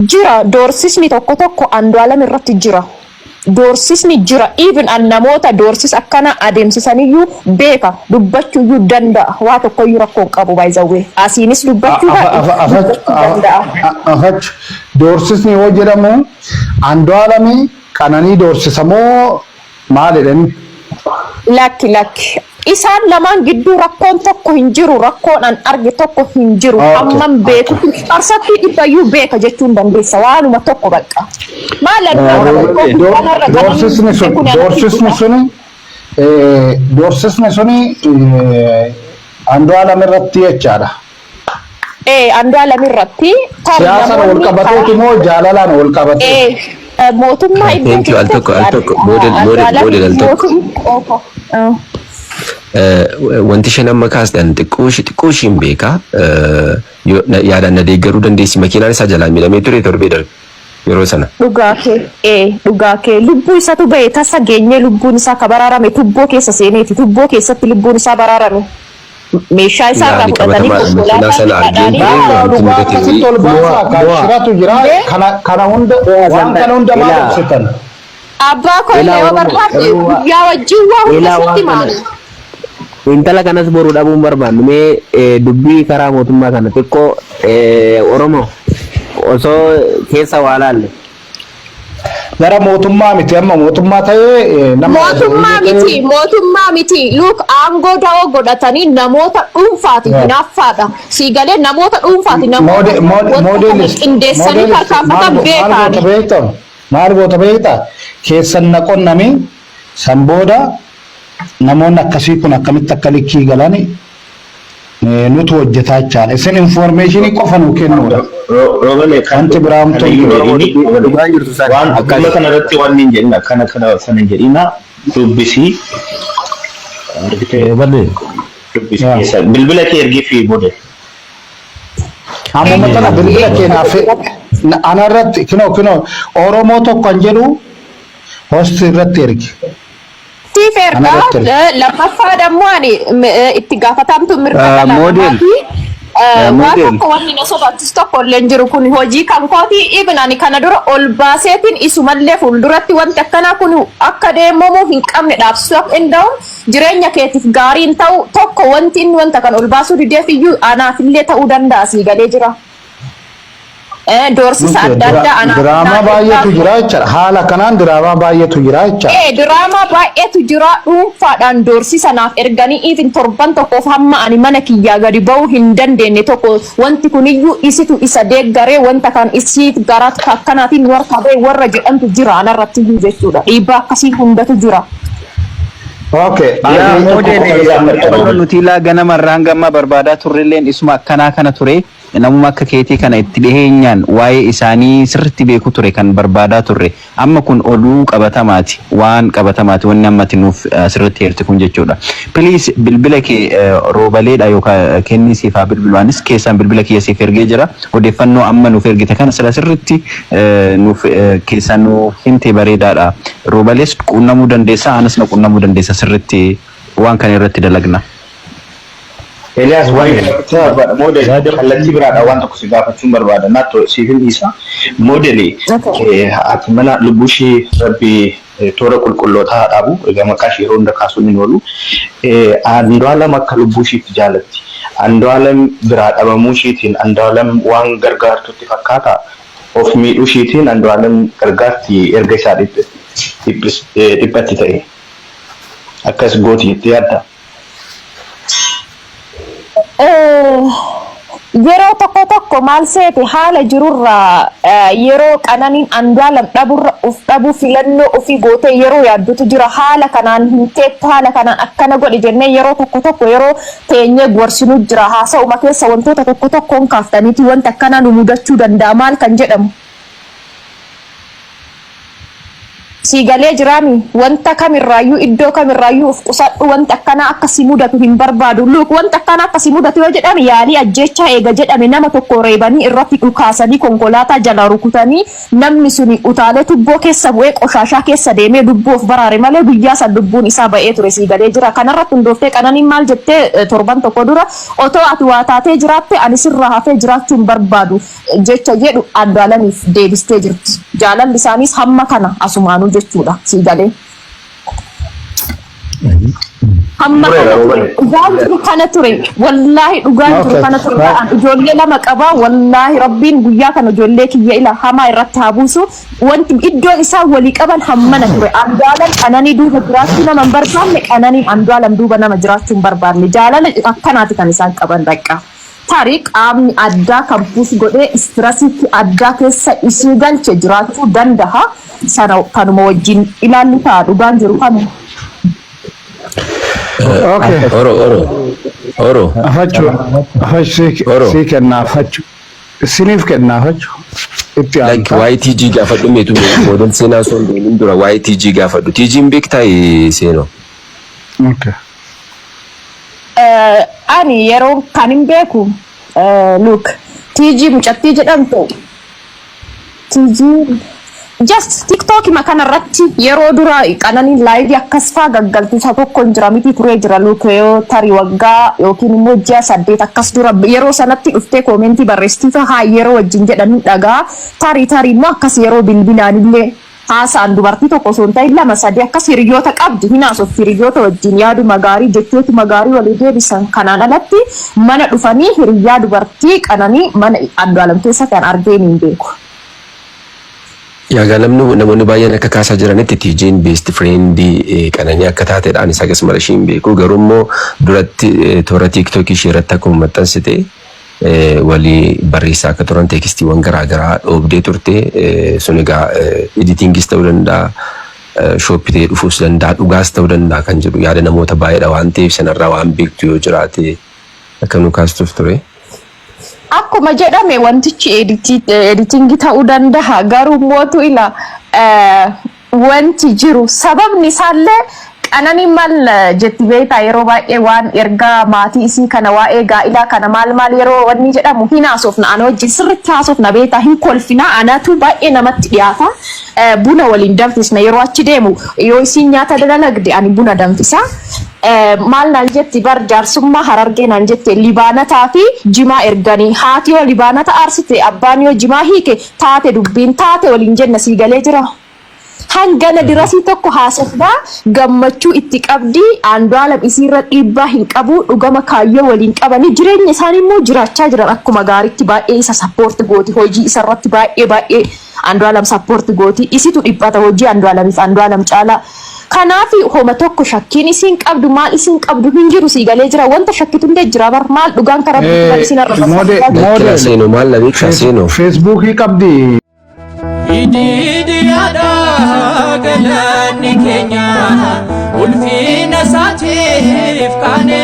jira doorsisni tokko Andu'aalam irratti jira. Doorsisni jira even an namoota doorsis akkana adeemsisaniyyuu beeka dubbachuuyyuu danda'a waa tokkoyyuu rakkoo qabu by the way asiinis dubbachuu danda'a. Doorsisni yoo jedhamu Andu'aalami qananii doorsisamoo maal jedhani? Lakki isaan lamaan gidduu rakkoon tokko hin jiru rakkoon an arge tokko hin jiru amman beeku arsatti dhibbayyuu beeka jechuun dandeessa waanuma tokko bakka doorsisni suni Andu'aalam irratti jechaadha. Andu'aalam irratti siyaasa wal qabateeti moo jaalalaan wal qabatee? Mootummaa iddoo al-tokko model al-tokko wanti shan amma kaasdan xiqqooshiin beeka yaadaan na deeggaruu dandeessi makiinaan isaa jalaa miidhamee ture torbee darbe yeroo sana. Dhugaa kee lubbuu isaatu ba'e tasa geenyee lubbuun isaa ka baraarame tubboo keessa seeneeti tubboo keessatti lubbuun isaa baraarame. Meeshaa isaa irraa fudhatanii shiratu jira kana hunda waan kana hunda maal ibsitan? Abbaa kollee yoo barbaadde guyyaa wajjin waa hunda sitti maalu. Intala kanas boruu dhabuun barbaannu mee dubbii karaa mootummaa kana xiqqoo Oromoo osoo keessa waa laalle. Gara mootummaa miti amma mootummaa ta'ee nama mootummaa miti look aangoo da'oo godhatanii namoota dhuunfaati hinaaffaadha siigalee namoota dhuunfaati namoota qindeessanii tarkaanfatan beekaani. Maal goota beektaa keessan naqonnami san booda namoonni akkasii kun akkamitti akka likkii galani nutu hojjetaa jechaan isin informationii qofa nu kennuudha. Kanti biraamtoon waan akkana kanarratti waan hin jedhin akkana kana sana jedhina dubbisii bilbila kee ergii fi bode. Amma matala bilbila kee naaf anarratti kino Oromoo tokko kan jedhu hosti irratti ergi. Tiferda lammaffaa dammoo ani itti gaafatamtu mirga model waan tokko wanni na sobaachis tokko illee jiru kun hojii kan kooti even ani kana dura ol baaseetiin isumallee fuulduratti wanti akkanaa kun akka deemamu hin qabne dhaabsuu inda'u jireenya keetiif gaariin ta'u tokko wanti inni wanta kan ol baasuu dideef iyyuu anaafillee ta'uu danda'a sii galee jira. Doorsisa adda addaa diraamaa baay'eetu jira jechuudha. Haala kanaan diraamaa baay'eetu jira jechuudha. Diraamaa baay'eetu jira dhuunfaadhaan doorsisa naaf erganii even torban tokkoof hamma ani mana kiyyaa gadi ba'uu hin dandeenye tokko wanti kuniyyuu isitu isa deeggaree wanta kan isii garaa akkanaatiin warra ba'e warra jedhamtu jira anarratti jechuudha. Dhiibbaa akkasii hundatu jira. Okay. Nuti laa ganamarraan gamma barbaadaa turrelleen isuma akkanaa kana ture. Namuma akka keetii kana itti dhiheenyaan waa'ee isaanii sirriitti beeku ture kan barbaadaa turre amma kun oduu qabatamaati waan qabatamaati wanni ammatti nuuf sirriitti heerti kun jechuudha. Please bilbila kee roobaleedha yookaan kennisiifaa bilbilaanis keessaan bilbila kee siif ergee jira odeeffannoo amma nuuf ergite kana sirriitti nuuf keessaan nuuf himte bareedaadha. Roobalees quunnamuu dandeessa anas na quunnamuu dandeessa sirriitti waan kana irratti dalagna. Elias waan model kallattii biraadha waan tokko si gaafachuun barbaada naatto siifin isa modeli ati mana lubbushii rabbi toora qulqullootaa dhaabu egaa maqaa ishee yeroo hunda kaasuun hin oolu Andu'aalam akka lubbushiitti jaalatti Andu'aalam biraa dhabamuu ishiitiin Andu'aalam waan gargaartutti fakkaata of miidhuu ishiitiin Andu'aalam gargaarti erga isaa dhiphatti ta'e akkas gooti itti yaadda. Yeroo tokko maal seete haala jirurraa yeroo qananiin Andu'aalam dhaburra uf dhabu filannoo ofii gootee yeroo yaaddutu jira haala kanaan hin teettu haala kanaan akkana godhi jennee yeroo tokko yeroo teenyee gorsinu jira haasa'uma keessa wantoota tokkoon kaaftaniiti wanta akkanaa nu mudachuu danda'a maal kan jedhamu. Siigalee jiraami wanta kamirraayyuu iddoo kamirraayyuu of qusadhu wanta akkana akkasii mudatu hin barbaadu. Luuk wanta akkana akkasii mudatu yoo jedhame yaalii ajjeechaa eega jedhame nama tokko reebanii irratti dhukaasanii konkolaataa jala rukutanii namni suni utaalee tubboo keessa bu'ee qoshaashaa keessa deemee lubbuu of baraare malee guyyaa san lubbuun isaa ba'ee ture siigalee jira. Kanarratti hundooftee Qananiin maal jettee torban tokko dura otoo ati waa taatee jiraatte ani sirraa hafee jiraachuu hin barbaadu jecha jedhu Andu'aalamiif deebistee jirti. Jaalalli isaaniis hamma kana asumaanuu jechuudha siigalee. Hamma kana ture wallaahi dhugaan ture kana ture ijoollee lama qaba wallaahi rabbiin guyyaa kana ijoollee kiyya ila hamaa irratti haa buusu wanti iddoon isaa walii qaban hammana ture. Andu'aalam Qananii duuba jiraachuu nama hin barbaanne Qananiin Andu'aalam duuba nama jiraachuu hin barbaanne jaalala akkanaati kan isaan qaban dhaqqa. Tarii qaamni addaa kan puus godhee istirasiitti addaa keessa isii galche jiraachuu danda'a. Sana kanuma wajjin ilaallu ta'a dhugaan jiru kanu. Oro. Si kennaa fachu. Siniif kennaa fachu. Itti aanaa. Like YTG gaafadhu meetu model seenaa son deemin dura YTG gaafadhu. TG'n beektaa seenoo. Okay. Ani yeroo kan hin beeku look TG mucattii jedhamtu TG just TikTok makana irratti yeroo dura Qananiin live akkas faa gaggaltu isa tokko jira miti turee jira look yoo tarii waggaa yookiin immoo ji'a 8 akkas dura yeroo sanatti dhuftee koomentii barreessitiifa haa yeroo wajjin jedhanii dhagaa tarii immoo akkas yeroo bilbilaanillee haasaan dubartii tokko osoo hin ta'in lama sadii akkas hiriyoota qabdi hinaasuuf hiriyoota wajjin yaaduma gaarii jechootuma gaarii walii deebisan kanaan alatti mana dhufanii hiriyaa dubartii Qananii mana Andu'aalam keessa kan argeen hin beeku. Yaa gaalamnu namoonni baay'een akka kaasaa jiranitti TG'n best friend Qananii akka taateedhaan isa akkasuma ishiin beeku garuu immoo duratti toora TikTok ishee irratti akkuma maxxansite walii barreessaa akka turan teekstiiwwan garaagaraa dhoobdee turte sun egaa editingis ta'uu danda'a shooppitee dhufuus danda'a dhugaas ta'uu danda'a kan jedhu yaada namoota baay'eedha waan ta'eef sanarraa waan beektu yoo jiraate akka nu kaastuuf ture. Akkuma jedhame wantichi editingii ta'uu danda'a garuu mootu ila wanti jiru sababni isaallee Qananiin maal jetti beektaa yeroo baay'ee waan ergaa maatii isii kana waa'ee gaa'ilaa kana maal yeroo wanni jedhamu hin haasofna ana wajjin sirriitti haasofna beektaa hin kolfina anatu baay'ee namatti dhiyaata buna waliin danfisna yeroo achi deemu yoo isiin nyaata dalagde ani buna danfisa maal naan jetti bar jaarsummaa Harargee naan jette libaanataa fi jimaa erganii haati yoo libaanata aarsite abbaan yoo jimaa hiike taate dubbiin taate waliin jenna siigalee jira. Hangana dirasii tokko haasofnaa gammachuu itti qabdi Andu'aalam isiirra dhiibbaa hin qabu dhugama kaayyoo waliin qabanii jireenya isaanii immoo jiraachaa jiran akkuma gaariitti baay'ee isa sappoorti gooti hojii isarratti baay'ee Andu'aalam sappoorti gooti isitu dhiphata hojii Andu'aalamiif Andu'aalam caalaa. Kanaaf homa tokko shakkiin isiin qabdu maal isiin qabdu hin jiru siigalee jira wanta shakkitu hundee jira bar maal dhugaan karaa biraa isiin argatu. Maal na beeksisa seenoo. Feesbuukii qabdi. Idiyaada galani keenya ulfina saatiif kaane